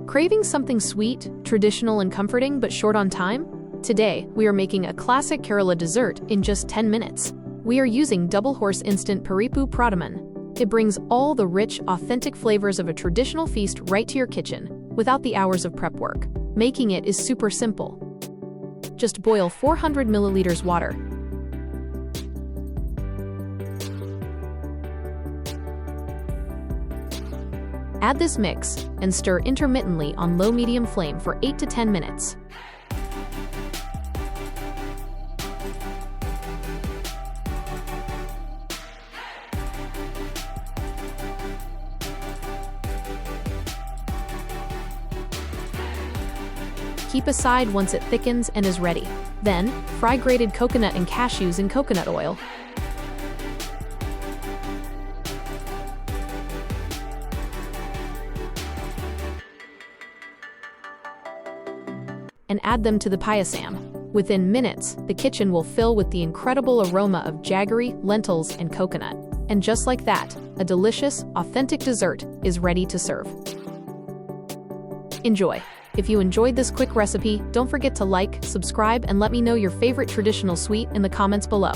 Craving something sweet, traditional and comforting but short on time? Today, we are making a classic Kerala dessert in just 10 minutes. We are using double horse instant Parippu Pradhaman. It brings all the rich, authentic flavors of a traditional feast right to your kitchen, without the hours of prep work. Making it is super simple. Just boil 400 milliliters water. Add this mix and stir intermittently on low-medium flame for 8 to 10 minutes. Keep aside once it thickens and is ready. Then, fry grated coconut and cashews in coconut oil. And add them to the payasam. Within minutes, the kitchen will fill with the incredible aroma of jaggery, lentils, and coconut. And just like that, a delicious, authentic dessert is ready to serve. Enjoy! If you enjoyed this quick recipe, don't forget to like, subscribe, and let me know your favorite traditional sweet in the comments below.